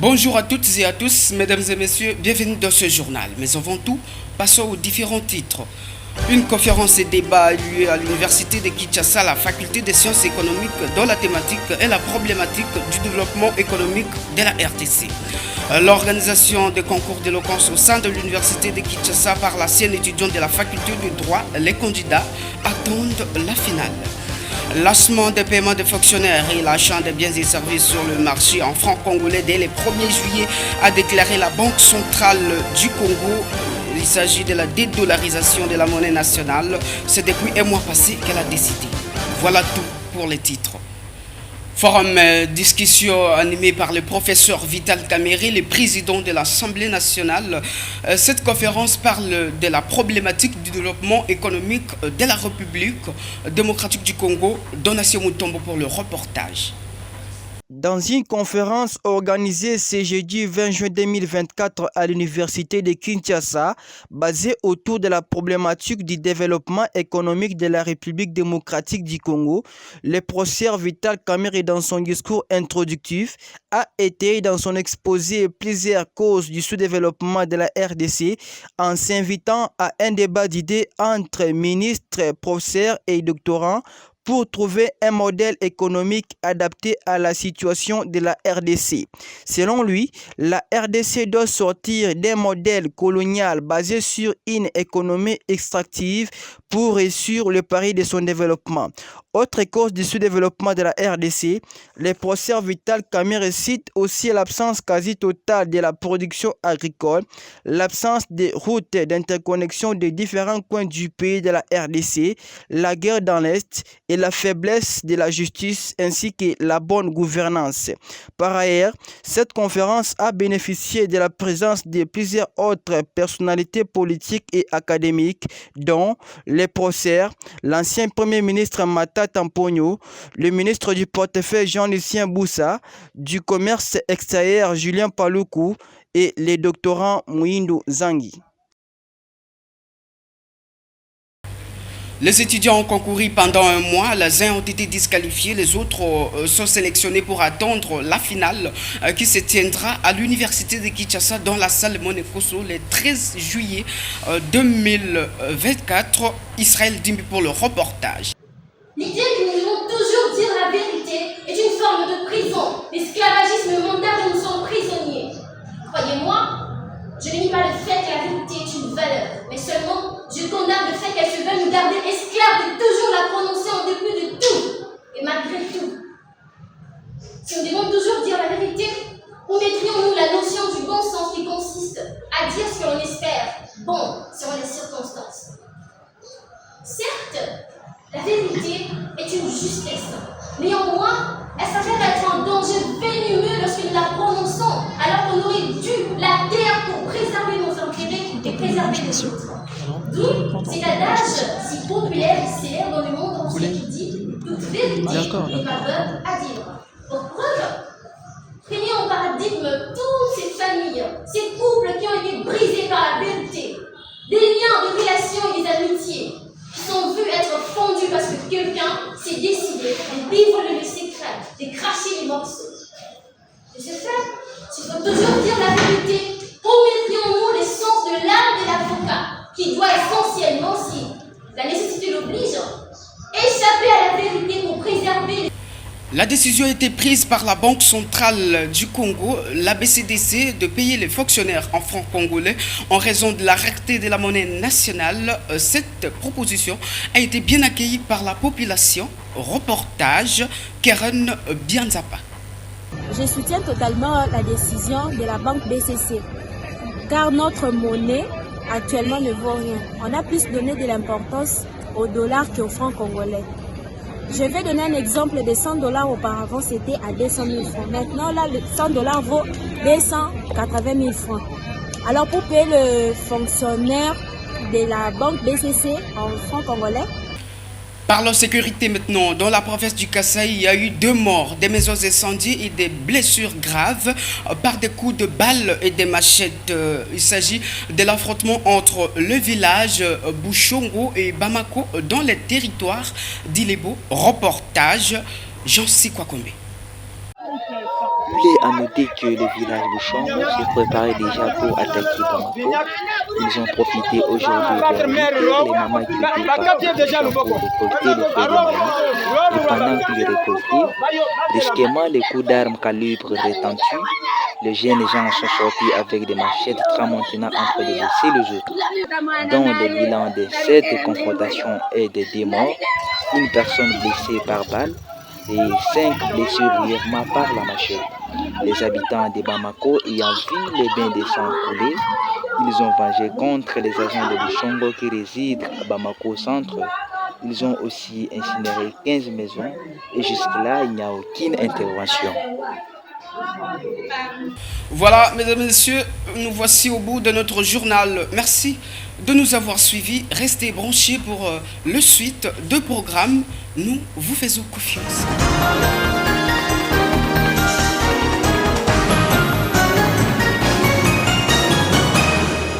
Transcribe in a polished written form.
Bonjour à toutes et à tous, mesdames et messieurs, bienvenue dans ce journal. Mais avant tout, passons aux différents titres. Une conférence et débat a eu lieu à l'université de Kinshasa, la faculté des sciences économiques, dont la thématique est la problématique du développement économique de la RDC. L'organisation des concours d'éloquence au sein de l'université de Kinshasa par l'ancienne étudiante de la faculté de droit, les candidats attendent la finale. Lâchement des paiements des fonctionnaires et l'achat des biens et services sur le marché en francs congolais dès le 1er juillet, a déclaré la Banque centrale du Congo. Il s'agit de la dédollarisation de la monnaie nationale. C'est depuis un mois passé qu'elle a décidé. Voilà tout pour les titres. Forum discussion animé par le professeur Vital Kamerhe, le président de l'Assemblée nationale. Cette conférence parle de la problématique du développement économique de la République démocratique du Congo. Donatien Mutombo pour le reportage. Dans une conférence organisée ce jeudi 20 juin 2024 à l'université de Kinshasa, basée autour de la problématique du développement économique de la République démocratique du Congo, le professeur Vital Kamerhe, dans son discours introductif, a étayé dans son exposé plusieurs causes du sous-développement de la RDC en s'invitant à un débat d'idées entre ministres, professeurs et doctorants pour trouver un modèle économique adapté à la situation de la RDC. Selon lui, la RDC doit sortir d'un modèle colonial basé sur une économie extractive pour réussir le pari de son développement. Autre cause du sous-développement de la RDC, le professeur Vital Kamerhe cite aussi l'absence quasi totale de la production agricole, l'absence de routes d'interconnexion des différents coins du pays de la RDC, la guerre dans l'Est et la faiblesse de la justice ainsi que la bonne gouvernance. Par ailleurs, cette conférence a bénéficié de la présence de plusieurs autres personnalités politiques et académiques, dont les professeurs, l'ancien premier ministre Mata Tampogno, le ministre du portefeuille Jean-Lucien Boussa, du commerce extérieur Julien Paluku et les doctorants Mouindou Zangi. Les étudiants ont concouru pendant un mois, les uns ont été disqualifiés, les autres sont sélectionnés pour attendre la finale qui se tiendra à l'université de Kinshasa dans la salle Monekoso le 13 juillet 2024. Israël Dimbi pour le reportage. L'idée que nous devons toujours dire la vérité est une forme de prison. L'esclavagisme mental dont nous sommes prisonniers. Croyez-moi, je ne nie pas le fait que la vérité est une valeur, mais seulement je condamne le fait qu'elle se veuille nous garder esclaves de toujours la prononcer en dépit de tout et malgré tout. Si nous devons toujours dire la vérité, où mettrions-nous la notion du bon sens qui consiste à dire ce que l'on espère, bon, selon les circonstances? Certes, la vérité est une justesse. Néanmoins, elle s'avère être un danger venimeux lorsque nous la prononçons, alors qu'on aurait dû la taire pour préserver nos intérêts et préserver les autres. D'où cet adage si populaire et célèbre dans le monde entier qui dit « toute vérité n'est pas bonne à dire ». Pour preuve, craignons au paradigme toutes ces familles, ces couples qui ont été brisés par la vérité, des liens de relations et des amitiés qui sont vus être fondus parce que quelqu'un s'est décidé de vivre le secret, de cracher les morceaux. De ce fait, s'il faut toujours dire la vérité, où mettrions-nous l'essence de l'âme de l'avocat, qui doit essentiellement, si la nécessité l'oblige, échapper à la vérité pour préserver les... La décision a été prise par la Banque centrale du Congo, la BCDC, de payer les fonctionnaires en francs congolais en raison de la rareté de la monnaie nationale. Cette proposition a été bien accueillie par la population. Reportage Keren Bianzapa. Je soutiens totalement la décision de la banque BCC, car notre monnaie actuellement ne vaut rien. On a plus donné de l'importance au dollar qu'au franc congolais. Je vais donner un exemple de 100 $ auparavant, c'était à 200 000 francs. Maintenant, là, le 100 $ vaut 280 000 francs. Alors, pour payer le fonctionnaire de la banque BCC en francs congolais, Parlons sécurité maintenant. Dans la province du Kasaï, il y a eu 2 morts, des maisons incendiées et des blessures graves par des coups de balles et des machettes. Il s'agit de l'affrontement entre le village Bouchongo et Bamako dans les territoires d'Ilebo. Reportage Jean-Sikwakombe. plaît à noter que le village Bouchon se préparait déjà pour attaquer Bamako. Ils ont profité aujourd'hui vers 8 heures, les mamans qui étaient partis pour récolter le fruit des mamans. Et pendant qu'ils récoltaient, brusquement les coups d'armes calibre retentis, les jeunes gens sont sortis avec des machettes tramontinant entre les blessés et les autres. Dans le bilan de cette confrontation est de 2 morts, une personne blessée par balle et 5 blessures grièvement par la machette. Les habitants de Bamako ayant vu les bains de sang couler, ils ont vengé contre les agents de Bouchongo qui résident à Bamako centre. Ils ont aussi incinéré 15 maisons et jusque-là, il n'y a aucune intervention. Voilà, mesdames et messieurs, nous voici au bout de notre journal. Merci de nous avoir suivis. Restez branchés pour le suite de programme. Nous vous faisons confiance.